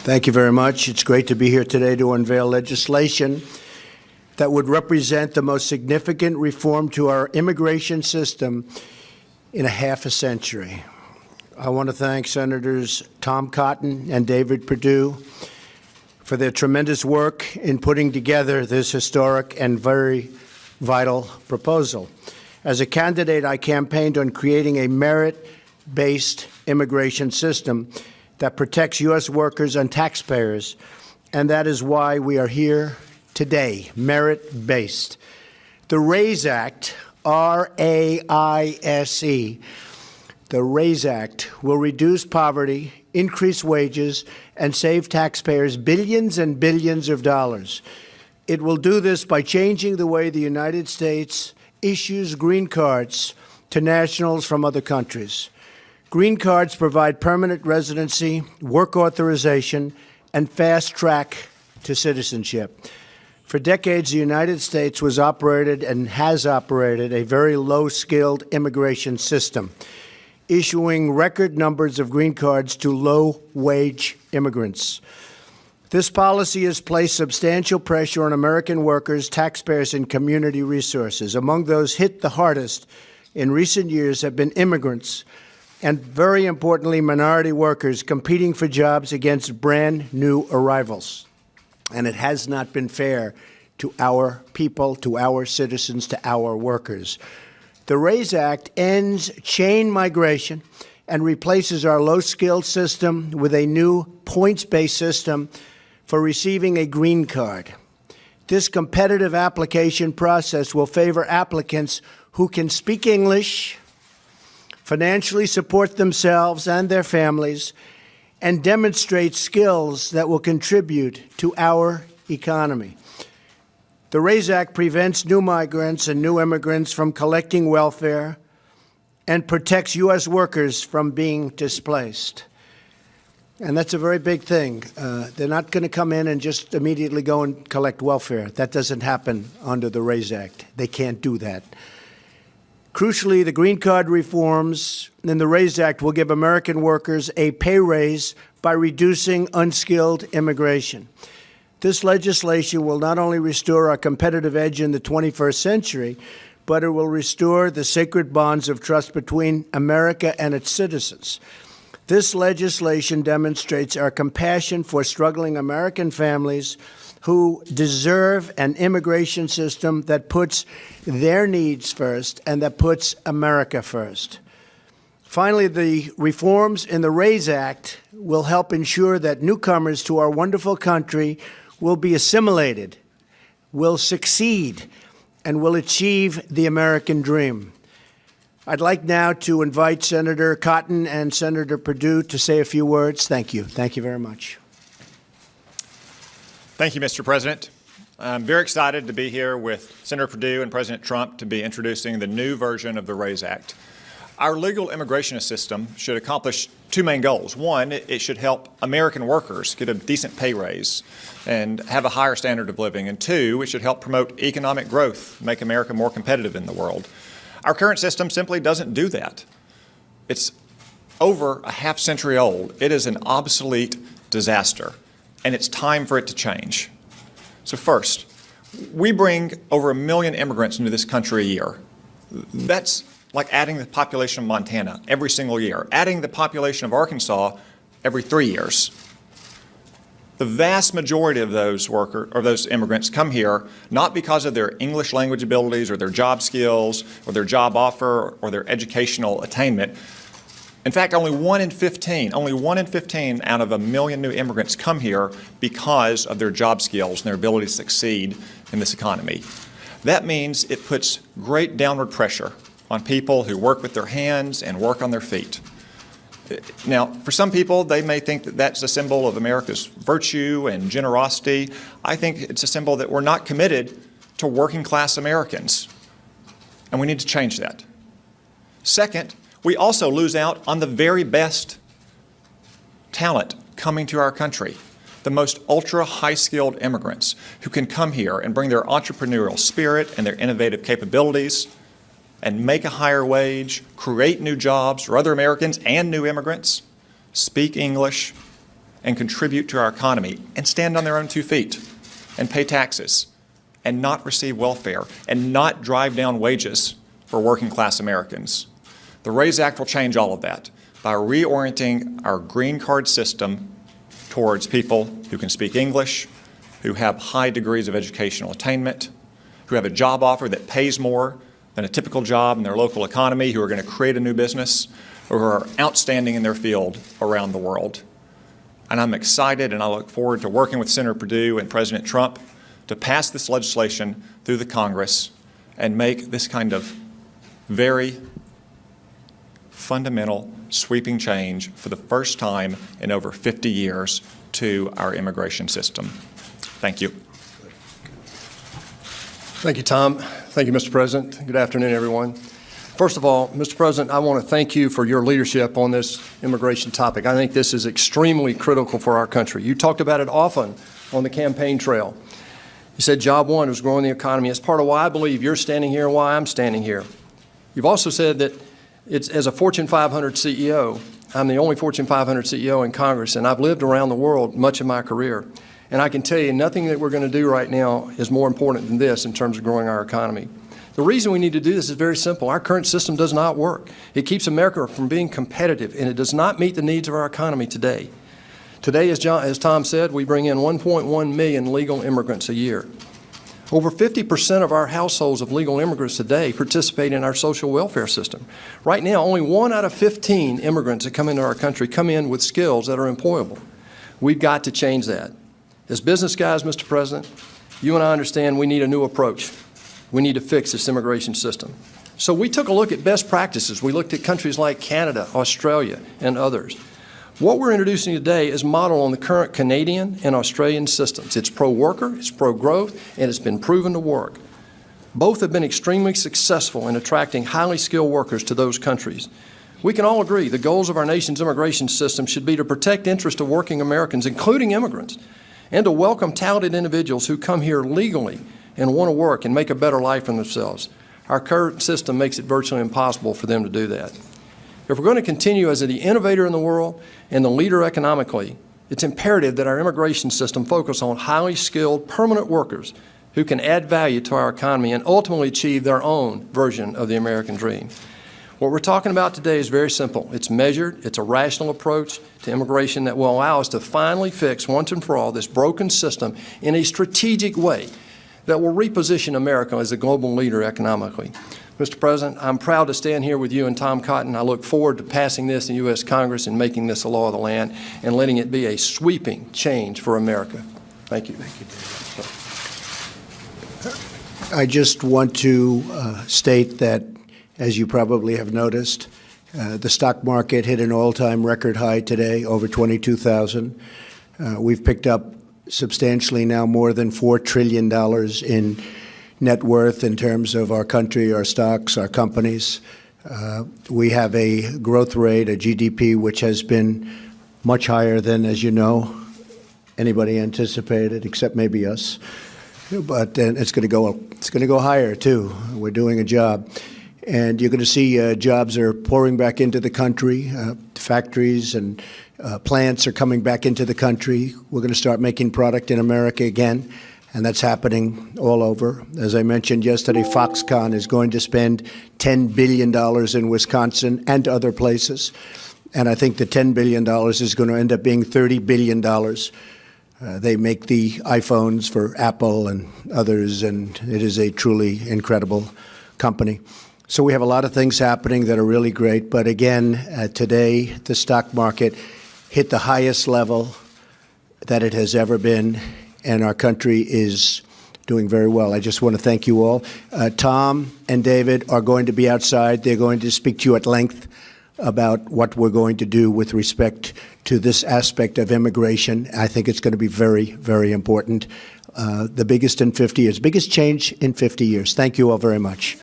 Thank you very much. It's great to be here today to unveil legislation that would represent the most significant reform to our immigration system in a half a century. I want to thank Senators Tom Cotton and David Perdue for their tremendous work in putting together this historic and very vital proposal. As a candidate, I campaigned on creating a merit-based immigration system that protects U.S. workers and taxpayers, and that is why we are here today, merit-based. The RAISE Act, R-A-I-S-E, the RAISE Act will reduce poverty, increase wages, and save taxpayers billions and billions of dollars. It will do this by changing the way the United States issues green cards to nationals from other countries. Green cards provide permanent residency, work authorization, and fast track to citizenship. For decades, the United States was operated and has operated a very low-skilled immigration system, issuing record numbers of green cards to low-wage immigrants. This policy has placed substantial pressure on American workers, taxpayers, and community resources. Among those hit the hardest in recent years have been immigrants and, very importantly, minority workers competing for jobs against brand-new arrivals. And it has not been fair to our people, to our citizens, to our workers. The RAISE Act ends chain migration and replaces our low-skilled system with a new points-based system for receiving a green card. This competitive application process will favor applicants who can speak English, financially support themselves and their families, and demonstrate skills that will contribute to our economy. The RAISE Act prevents new migrants and new immigrants from collecting welfare and protects U.S. workers from being displaced. And that's a very big thing. They're not going to come in and just immediately go and collect welfare. That doesn't happen under the RAISE Act. They can't do that. Crucially, the green card reforms in the RAISE Act will give American workers a pay raise by reducing unskilled immigration. This legislation will not only restore our competitive edge in the 21st century, but it will restore the sacred bonds of trust between America and its citizens. This legislation demonstrates our compassion for struggling American families who deserve an immigration system that puts their needs first and that puts America first. Finally, the reforms in the RAISE Act will help ensure that newcomers to our wonderful country will be assimilated, will succeed, and will achieve the American dream. I'd like now to invite Senator Cotton and Senator Perdue to say a few words. Thank you. Thank you very much. Thank you, Mr. President. I'm very excited to be here with Senator Perdue and President Trump to be introducing the new version of the RAISE Act. Our legal immigration system should accomplish two main goals. One, it should help American workers get a decent pay raise and have a higher standard of living. And two, it should help promote economic growth, make America more competitive in the world. Our current system simply doesn't do that. It's over a half century old. It is an obsolete disaster, and it's time for it to change. So first, we bring over 1 million immigrants into this country a year. That's like adding the population of Montana every single year, adding the population of Arkansas every 3 years. The vast majority of those immigrants come here not because of their English language abilities or their job skills or their job offer or their educational attainment. In fact, only one in 15 out of 1 million new immigrants come here because of their job skills and their ability to succeed in this economy. That means it puts great downward pressure on people who work with their hands and work on their feet. Now, for some people, they may think that that's a symbol of America's virtue and generosity. I think it's a symbol that we're not committed to working-class Americans, and we need to change that. Second, we also lose out on the very best talent coming to our country, the most ultra-high-skilled immigrants who can come here and bring their entrepreneurial spirit and their innovative capabilities and make a higher wage, create new jobs for other Americans and new immigrants, speak English, and contribute to our economy and stand on their own 2 feet and pay taxes and not receive welfare and not drive down wages for working-class Americans. The RAISE Act will change all of that by reorienting our green card system towards people who can speak English, who have high degrees of educational attainment, who have a job offer that pays more than a typical job in their local economy, who are going to create a new business, or who are outstanding in their field around the world. And I'm excited and I look forward to working with Senator Perdue and President Trump to pass this legislation through the Congress and make this kind of very fundamental, sweeping change for the first time in over 50 years to our immigration system. Thank you. Thank you, Tom. Thank you, Mr. President. Good afternoon, everyone. First of all, Mr. President, I want to thank you for your leadership on this immigration topic. I think this is extremely critical for our country. You talked about it often on the campaign trail. You said job one was growing the economy. It's part of why I believe you're standing here and why I'm standing here. You've also said that as a Fortune 500 CEO, I'm the only Fortune 500 CEO in Congress, and I've lived around the world much of my career. And I can tell you nothing that we're going to do right now is more important than this in terms of growing our economy. The reason we need to do this is very simple. Our current system does not work. It keeps America from being competitive, and it does not meet the needs of our economy today. Today, as Tom said, we bring in 1.1 million legal immigrants a year. Over 50% of our households of legal immigrants today participate in our social welfare system. Right now, only 1 out of 15 immigrants that come into our country come in with skills that are employable. We've got to change that. As business guys, Mr. President, you and I understand we need a new approach. We need to fix this immigration system. So we took a look at best practices. We looked at countries like Canada, Australia, and others. What we're introducing today is modeled on the current Canadian and Australian systems. It's pro-worker, it's pro-growth, and it's been proven to work. Both have been extremely successful in attracting highly skilled workers to those countries. We can all agree the goals of our nation's immigration system should be to protect the interests of working Americans, including immigrants, and to welcome talented individuals who come here legally and want to work and make a better life for themselves. Our current system makes it virtually impossible for them to do that. If we're going to continue as the innovator in the world and the leader economically, it's imperative that our immigration system focus on highly skilled permanent workers who can add value to our economy and ultimately achieve their own version of the American dream. What we're talking about today is very simple. It's measured. It's a rational approach to immigration that will allow us to finally fix once and for all this broken system in a strategic way that will reposition America as a global leader economically. Mr. President, I'm proud to stand here with you and Tom Cotton. I look forward to passing this in U.S. Congress and making this a law of the land and letting it be a sweeping change for America. Thank you. Thank you, David. I just want to state that, as you probably have noticed, the stock market hit an all-time record high today, over 22,000. We've picked up substantially now more than $4 trillion in net worth in terms of our country, our stocks, our companies. We have a growth rate, a GDP, which has been much higher than, as you know, anybody anticipated, except maybe us. But it's going to go higher too. We're doing a job. And you're going to see jobs are pouring back into the country. Factories and plants are coming back into the country. We're going to start making product in America again, and that's happening all over. As I mentioned yesterday, Foxconn is going to spend $10 billion in Wisconsin and other places, and I think the $10 billion is going to end up being $30 billion. They make the iPhones for Apple and others, and it is a truly incredible company. So we have a lot of things happening that are really great. But again, today, the stock market hit the highest level that it has ever been, and our country is doing very well. I just want to thank you all. Tom and David are going to be outside. They're going to speak to you at length about what we're going to do with respect to this aspect of immigration. I think it's going to be very, very important. The biggest in 50 years, biggest change in 50 years. Thank you all very much.